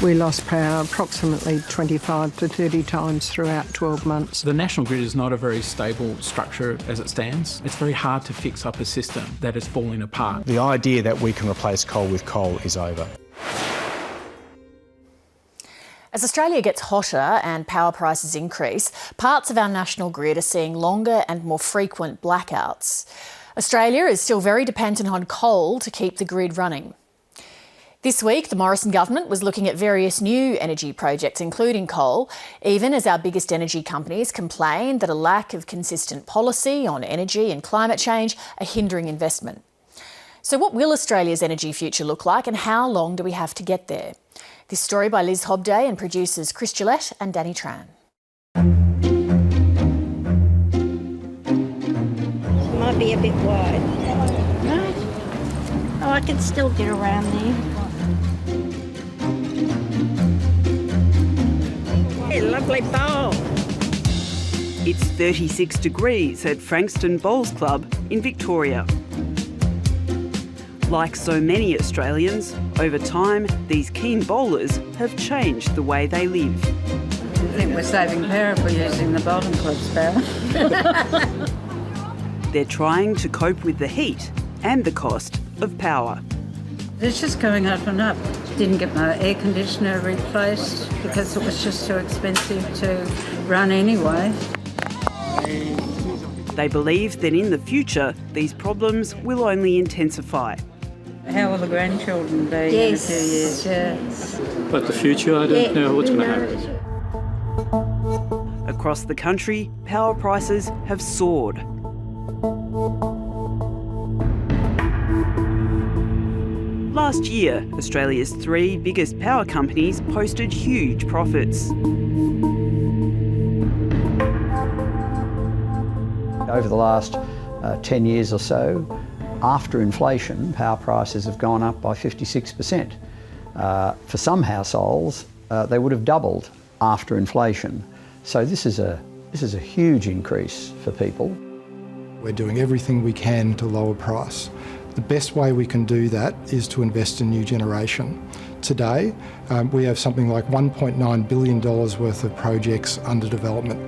We lost power approximately 25 to 30 times throughout 12 months. The national grid is not a very stable structure as it stands. It's very hard to fix up a system that is falling apart. The idea that we can replace coal with coal is over. As Australia gets hotter and power prices increase, parts of our national grid are seeing longer and more frequent blackouts. Australia is still very dependent on coal to keep the grid running. This week, the Morrison government was looking at various new energy projects, including coal, even as our biggest energy companies complain that a lack of consistent policy on energy and climate change are hindering investment. So what will Australia's energy future look like, and how long do we have to get there? This story by Liz Hobday and producers Chris Gillette and Danny Tran. Might be a bit wide. No? Oh, I can still get around there. Hey, lovely bowl. It's 36 degrees at Frankston Bowls Club in Victoria. Like so many Australians, over time, these keen bowlers have changed the way they live. I think we're saving power if we're using the bowling club's power. They're trying to cope with the heat and the cost of power. It's just going up and up. Didn't get my air conditioner replaced because it was just too expensive to run anyway. They believe that in the future, these problems will only intensify. How will the grandchildren be in a few years? Yes. But the future, I don't know what's going to happen. Across the country, power prices have soared. Last year, Australia's three biggest power companies posted huge profits. Over the last 10 years or so, after inflation, power prices have gone up by 56%. For some households, they would have doubled after inflation. So this is a huge increase for people. We're doing everything we can to lower price. The best way we can do that is to invest in new generation. Today, we have something like $1.9 billion worth of projects under development.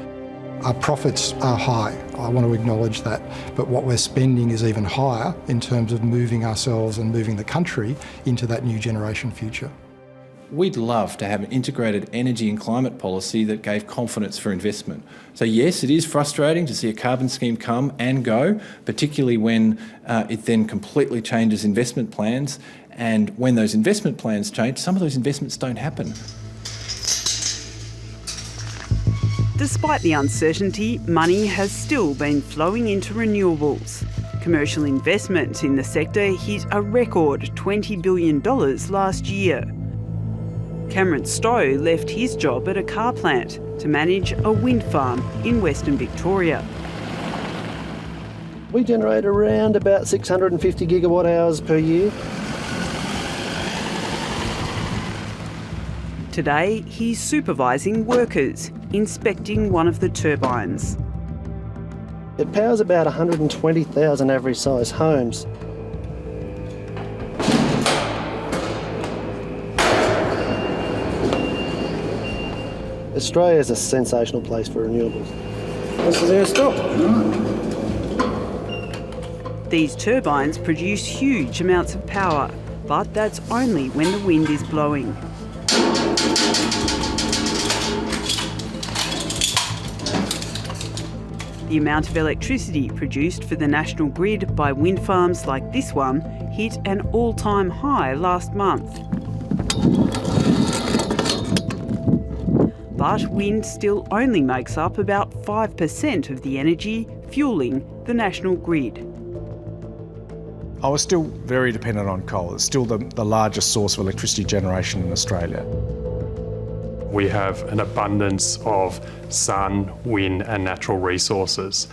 Our profits are high, I want to acknowledge that, but what we're spending is even higher in terms of moving ourselves and moving the country into that new generation future. We'd love to have an integrated energy and climate policy that gave confidence for investment. So yes, it is frustrating to see a carbon scheme come and go, particularly when it then completely changes investment plans. And when those investment plans change, some of those investments don't happen. Despite the uncertainty, money has still been flowing into renewables. Commercial investment in the sector hit a record $20 billion last year. Cameron Stowe left his job at a car plant to manage a wind farm in Western Victoria. We generate around about 650 gigawatt hours per year. Today, he's supervising workers, inspecting one of the turbines. It powers about 120,000 average size homes. Australia is a sensational place for renewables. This is our stop. These turbines produce huge amounts of power, but that's only when the wind is blowing. The amount of electricity produced for the national grid by wind farms like this one hit an all-time high last month. But wind still only makes up about 5% of the energy fuelling the national grid. I was still very dependent on coal. It's still the largest source of electricity generation in Australia. We have an abundance of sun, wind and natural resources.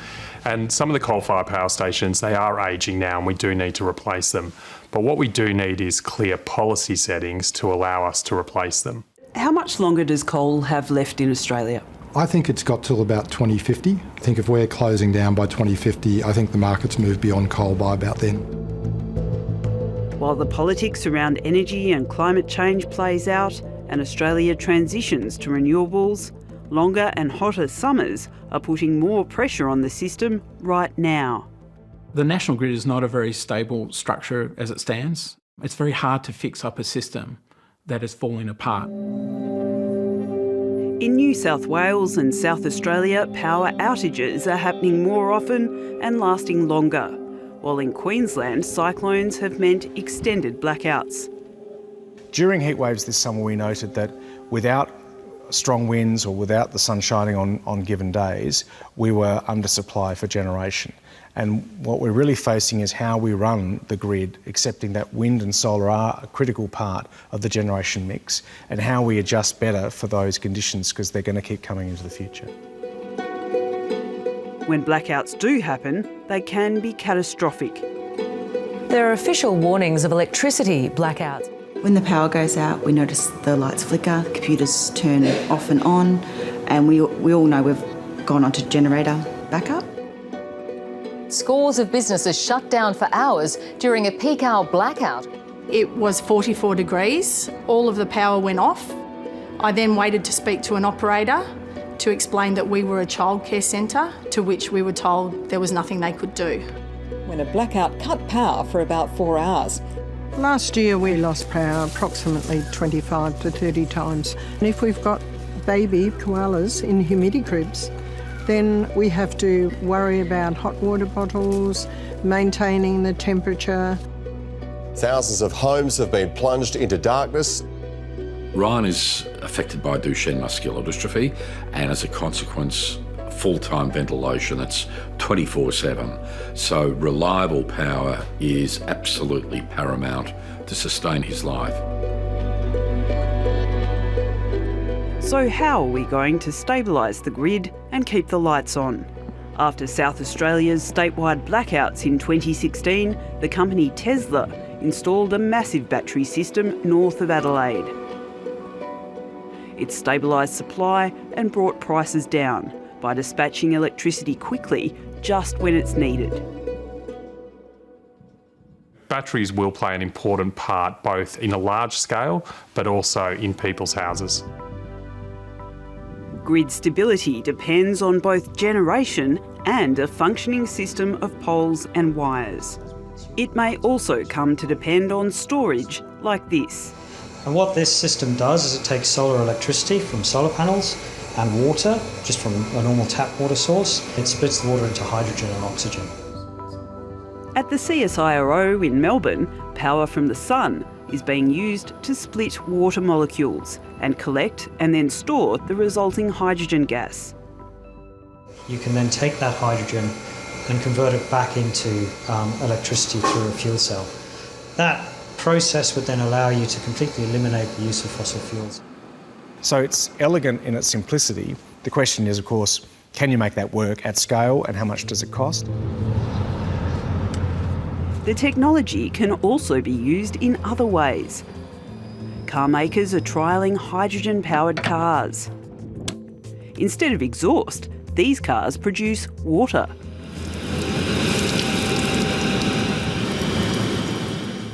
And some of the coal-fired power stations, they are ageing now and we do need to replace them. But what we do need is clear policy settings to allow us to replace them. How much longer does coal have left in Australia? I think it's got till about 2050. I think if we're closing down by 2050, I think the market's moved beyond coal by about then. While the politics around energy and climate change plays out, and Australia transitions to renewables, longer and hotter summers are putting more pressure on the system right now. The national grid is not a very stable structure as it stands. It's very hard to fix up a system that is falling apart. In New South Wales and South Australia, power outages are happening more often and lasting longer, while in Queensland, cyclones have meant extended blackouts. During heat waves this summer, we noted that without strong winds or without the sun shining on given days, we were under supply for generation. And what we're really facing is how we run the grid, accepting that wind and solar are a critical part of the generation mix, and how we adjust better for those conditions, because they're going to keep coming into the future. When blackouts do happen, they can be catastrophic. There are official warnings of electricity blackouts. When the power goes out, we notice the lights flicker, the computers turn off and on, and we all know we've gone onto generator backup. Scores of businesses shut down for hours during a peak hour blackout. It was 44 degrees. All of the power went off. I then waited to speak to an operator to explain that we were a childcare centre, to which we were told there was nothing they could do. When a blackout cut power for about 4 hours. Last year we lost power approximately 25 to 30 times. And if we've got baby koalas in humidity cribs, then we have to worry about hot water bottles, maintaining the temperature. Thousands of homes have been plunged into darkness. Ryan is affected by Duchenne muscular dystrophy, and as a consequence, full-time ventilation. It's 24/7. So reliable power is absolutely paramount to sustain his life. So how are we going to stabilise the grid and keep the lights on? After South Australia's statewide blackouts in 2016, the company Tesla installed a massive battery system north of Adelaide. It stabilised supply and brought prices down by dispatching electricity quickly just when it's needed. Batteries will play an important part both in a large scale but also in people's houses. Grid stability depends on both generation and a functioning system of poles and wires. It may also come to depend on storage like this. And what this system does is it takes solar electricity from solar panels and water, just from a normal tap water source. It splits the water into hydrogen and oxygen. At the CSIRO in Melbourne, power from the sun is being used to split water molecules and collect and then store the resulting hydrogen gas. You can then take that hydrogen and convert it back into electricity through a fuel cell. That process would then allow you to completely eliminate the use of fossil fuels. So it's elegant in its simplicity. The question is, of course, can you make that work at scale, and how much does it cost? The technology can also be used in other ways. Car makers are trialling hydrogen-powered cars. Instead of exhaust, these cars produce water.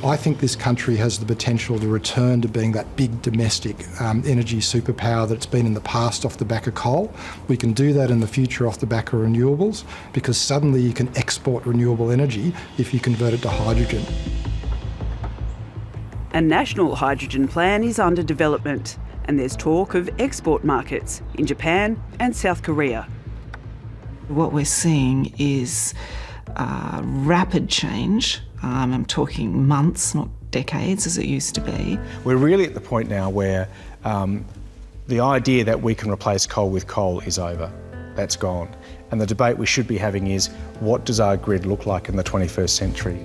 I think this country has the potential to return to being that big domestic energy superpower that it's been in the past off the back of coal. We can do that in the future off the back of renewables, because suddenly you can export renewable energy if you convert it to hydrogen. A national hydrogen plan is under development, and there's talk of export markets in Japan and South Korea. What we're seeing is rapid change. I'm talking months, not decades as it used to be. We're really at the point now where the idea that we can replace coal with coal is over. That's gone. And the debate we should be having is, what does our grid look like in the 21st century?